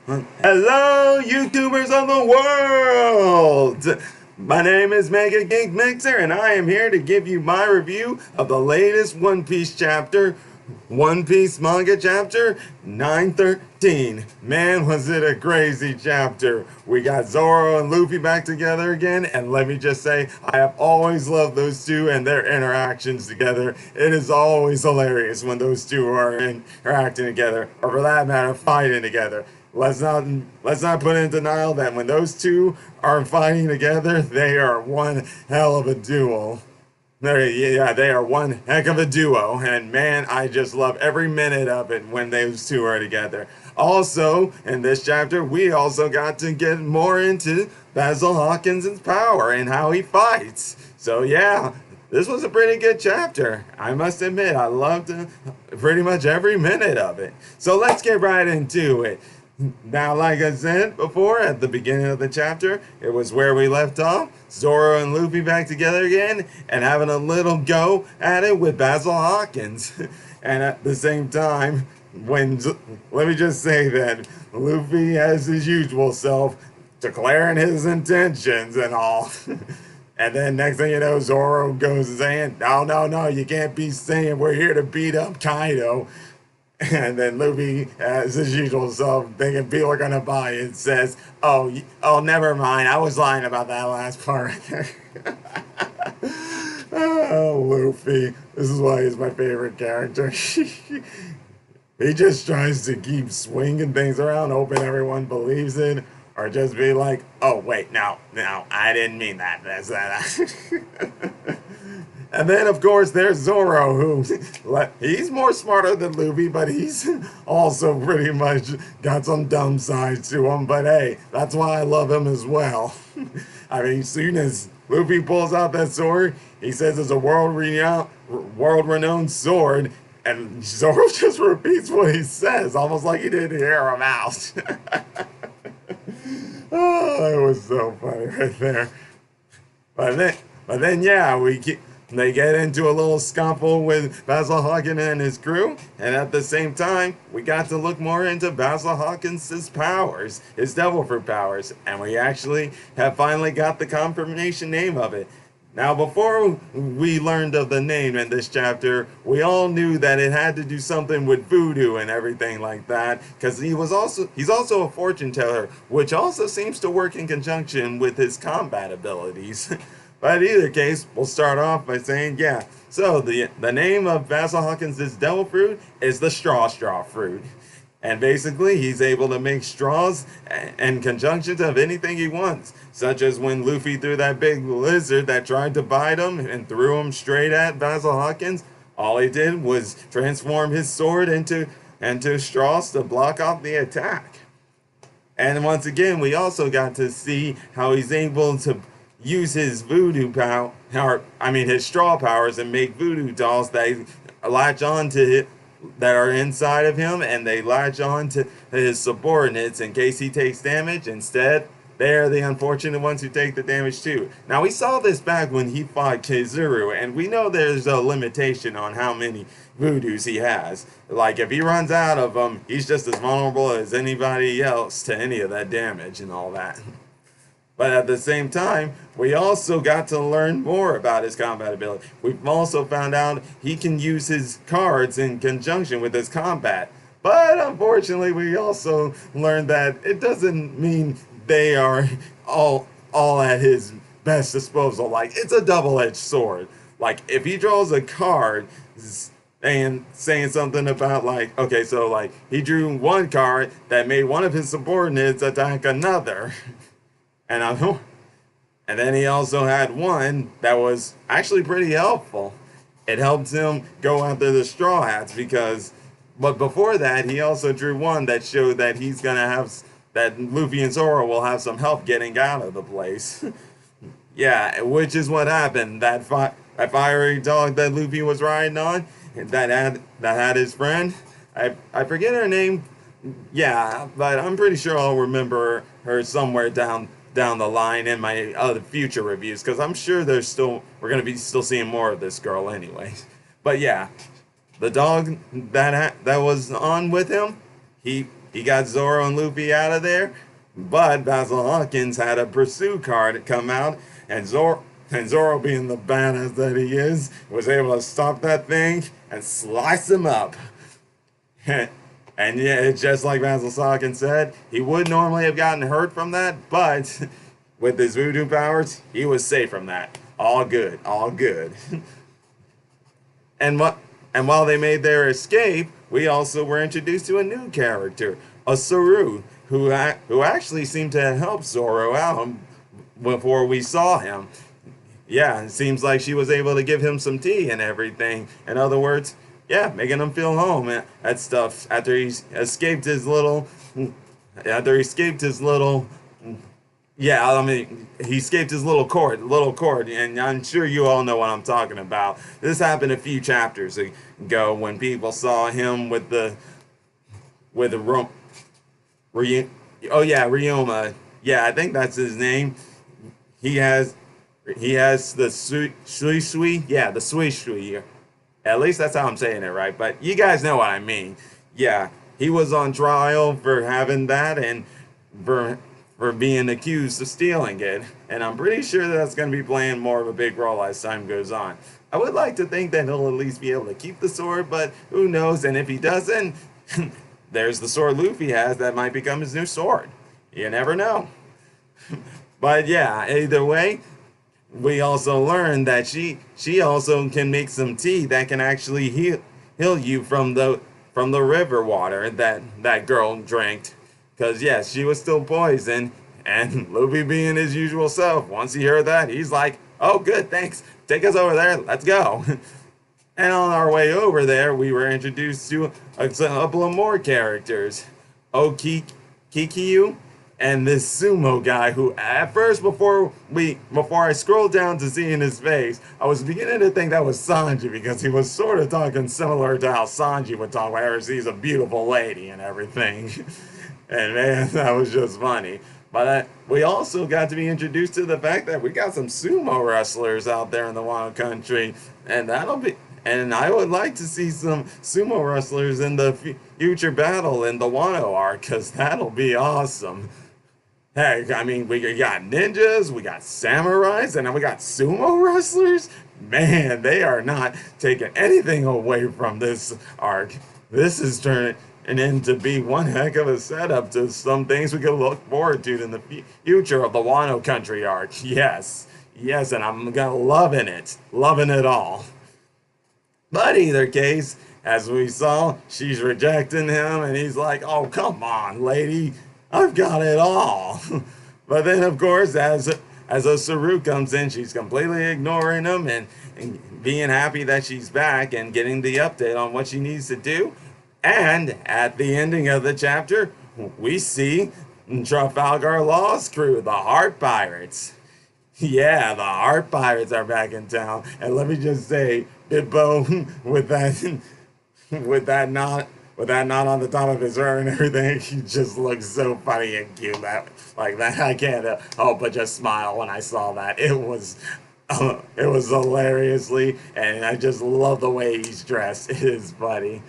Hello, YouTubers of the world! My name is Mega Geek Mixer, and I am here to give you my review of the latest One Piece chapter, One Piece manga chapter 913. Man, was it a crazy chapter. We got Zoro and Luffy back together again, and let me just say, I have always loved those two and their interactions together. It is always hilarious when those two are interacting together, or for that matter, fighting together. Let's not put in denial that when those two are fighting together, they are one hell of a duo. They are one heck of a duo, and man, I just love every minute of it when those two are together. Also, in this chapter, we also got to get more into Basil Hawkins' power and how he fights. So yeah, this was a pretty good chapter. I must admit, I loved pretty much every minute of it. So let's get right into it. Now, like I said before, at the beginning of the chapter, it was where we left off. Zoro and Luffy back together again and having a little go at it with Basil Hawkins. And at the same time, let me just say that Luffy has his usual self declaring his intentions and all. And then next thing you know, Zoro goes saying, no, no, no, you can't be saying we're here to beat up Kaido. And then Luffy, as his usual self, thinking people are gonna buy it, says, "Oh, never mind. I was lying about that last part." Oh, Luffy. This is why he's my favorite character. He just tries to keep swinging things around, hoping everyone believes it, or just be like, "Oh, wait, no, I didn't mean that. That's that." And then, of course, there's Zoro, who he's more smarter than Luffy, but he's also pretty much got some dumb sides to him. But hey, that's why I love him as well. I mean, soon as Luffy pulls out that sword, he says it's a world-renowned sword, and Zoro just repeats what he says, almost like he didn't hear him out. Oh, that was so funny right there. But then, yeah, they get into a little scuffle with Basil Hawkins and his crew, and at the same time, we got to look more into Basil Hawkins' powers, his devil fruit powers, and we actually have finally got the confirmation name of it. Now, before we learned of the name in this chapter, we all knew that it had to do something with voodoo and everything like that, because he's also a fortune teller, which also seems to work in conjunction with his combat abilities. But in either case, we'll start off by saying, yeah. So the name of Basil Hawkins' devil fruit is the straw fruit. And basically, he's able to make straws and conjunctions of anything he wants, such as when Luffy threw that big lizard that tried to bite him and threw him straight at Basil Hawkins. All he did was transform his sword into straws to block off the attack. And once again, we also got to see how he's able to use his voodoo power, his straw powers, and make voodoo dolls that latch on to it, that are inside of him, and they latch on to his subordinates in case he takes damage. Instead, they're the unfortunate ones who take the damage too. Now, we saw this back when he fought Kizuru, and we know there's a limitation on how many voodoos he has. Like, if he runs out of them, he's just as vulnerable as anybody else to any of that damage and all that. But at the same time, we also got to learn more about his combat ability. We've also found out he can use his cards in conjunction with his combat. But unfortunately, we also learned that it doesn't mean they are all at his best disposal. Like, it's a double-edged sword. Like, if he draws a card and saying something about, like, okay, so like he drew one card that made one of his subordinates attack another. And and then he also had one that was actually pretty helpful. It helped him go after the Straw Hats but before that, he also drew one that showed that that Luffy and Zoro will have some help getting out of the place. Yeah, which is what happened. That fiery dog that Luffy was riding on, that had his friend. I forget her name. Yeah, but I'm pretty sure I'll remember her somewhere down the line in my other future reviews, because I'm sure we're gonna be still seeing more of this girl anyway. But yeah, the dog that was on with him, he he got Zoro and Luffy out of there, but Basil Hawkins had a pursue card come out, and Zoro, being the badass that he is, was able to stop that thing and slice him up. And yeah, it's just like Basil Hawkins said, he would normally have gotten hurt from that, but with his voodoo powers, he was safe from that. All good, all good. And while they made their escape, we also were introduced to a new character, a Saru, who actually seemed to help Zoro out before we saw him. Yeah, it seems like she was able to give him some tea and everything. In other words, yeah, making him feel home at stuff after he escaped his little. Yeah, I mean, he escaped his little court, and I'm sure you all know what I'm talking about. This happened a few chapters ago when people saw him with the Ryoma. Yeah, I think that's his name. He has the sui. Yeah, the sui. At least that's how I'm saying it right. But you guys know what I mean. Yeah, he was on trial for having that and for being accused of stealing it. And I'm pretty sure that's going to be playing more of a big role as time goes on. I would like to think that he'll at least be able to keep the sword, but who knows? And if he doesn't, there's the sword Luffy has that might become his new sword. You never know. But yeah, either way, we also learned that she also can make some tea that can actually heal you from the river water that girl drank. Because yes, she was still poisoned, and Luffy being his usual self, once he heard that, he's like, oh good, thanks, take us over there, let's go. And on our way over there, we were introduced to a couple of more characters. Kikiyu and this sumo guy who at first before I scrolled down to seeing his face, I was beginning to think that was Sanji because he was sort of talking similar to how Sanji would talk whenever he sees a beautiful lady and everything. And man, that was just funny. But we also got to be introduced to the fact that we got some sumo wrestlers out there in the Wano country, and I would like to see some sumo wrestlers in the future battle in the Wano arc, because that'll be awesome. Heck, I mean, we got ninjas, we got samurais, and then we got sumo wrestlers. Man, they are not taking anything away from this arc. This is turning into be one heck of a setup to some things we can look forward to in the future of the Wano country arc. Yes, and I'm loving it all. But either case, as we saw, she's rejecting him, and he's like, oh, come on, lady, I've got it all. But then, of course, as a Saru comes in, she's completely ignoring him and being happy that she's back and getting the update on what she needs to do. And at the ending of the chapter, we see Trafalgar Law's crew, the Heart Pirates. Yeah, the Heart Pirates are back in town. And let me just say, Bippo, with that knot on the top of his hair and everything, he just looks so funny and cute. Like that, I can't help but just smile when I saw that. It was hilariously, and I just love the way he's dressed. It is funny.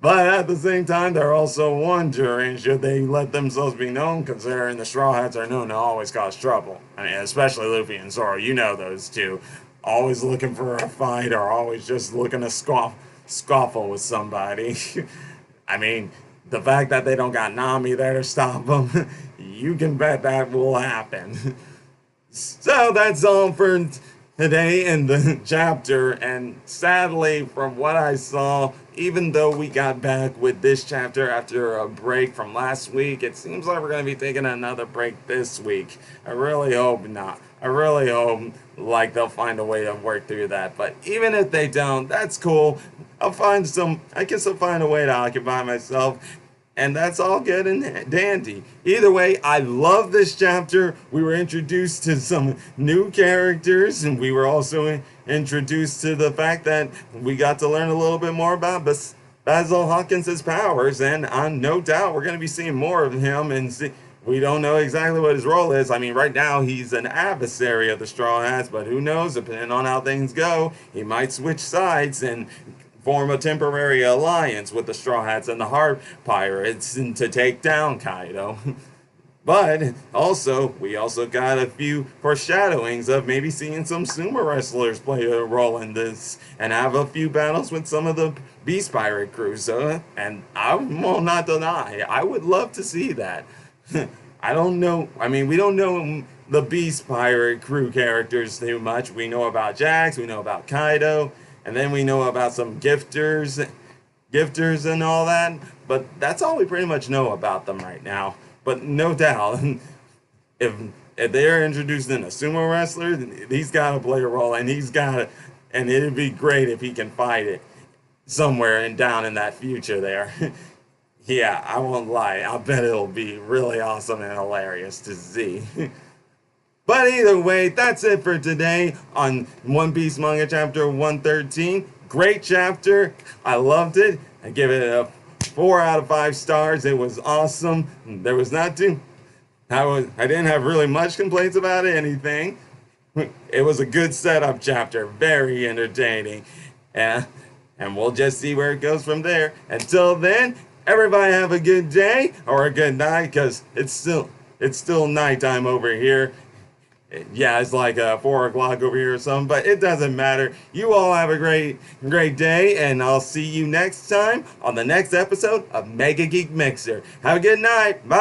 But at the same time, they're also wondering, should they let themselves be known, considering the Straw Hats are known to always cause trouble. I mean, especially Luffy and Zoro, you know those two. Always looking for a fight, or always just looking to scuffle with somebody. I mean, the fact that they don't got Nami there to stop them, you can bet that will happen. So that's all for today in the chapter, and sadly, from what I saw, even though we got back with this chapter after a break from last week, it seems like we're going to be taking another break this week. I really hope not. I really hope like they'll find a way to work through that. But even if they don't, that's cool. I guess I'll find a way to occupy myself. And that's all good and dandy. Either way, I love this chapter. We were introduced to some new characters, and we were also introduced to the fact that we got to learn a little bit more about Basil Hawkins' powers, and no doubt we're going to be seeing more of him, and we don't know exactly what his role is. I mean, right now he's an adversary of the Straw Hats, but who knows, depending on how things go, he might switch sides and form a temporary alliance with the Straw Hats and the Heart Pirates to take down Kaido. But also, we also got a few foreshadowings of maybe seeing some sumo wrestlers play a role in this and have a few battles with some of the Beast Pirate crew. So, and I will not deny, I would love to see that. I don't know. I mean, we don't know the Beast Pirate crew characters too much. We know about Jax, we know about Kaido, and then we know about some gifters and all that. But that's all we pretty much know about them right now. But no doubt, if if they're introducing a sumo wrestler, he's got to play a role, and and it'd be great if he can fight it somewhere and down in that future there. Yeah, I won't lie. I bet it'll be really awesome and hilarious to see. But either way, that's it for today on One Piece Manga Chapter 113. Great chapter. I loved it. I give it a 4 out of 5 stars. It was awesome. There was not too... I didn't have really much complaints about anything. It was a good setup chapter. Very entertaining. And we'll just see where it goes from there. Until then, everybody have a good day or a good night, because it's still nighttime over here. Yeah, it's like 4 o'clock over here or something, but it doesn't matter. You all have a great day, and I'll see you next time on the next episode of Mega Geek Mixer. Have a good night. Bye.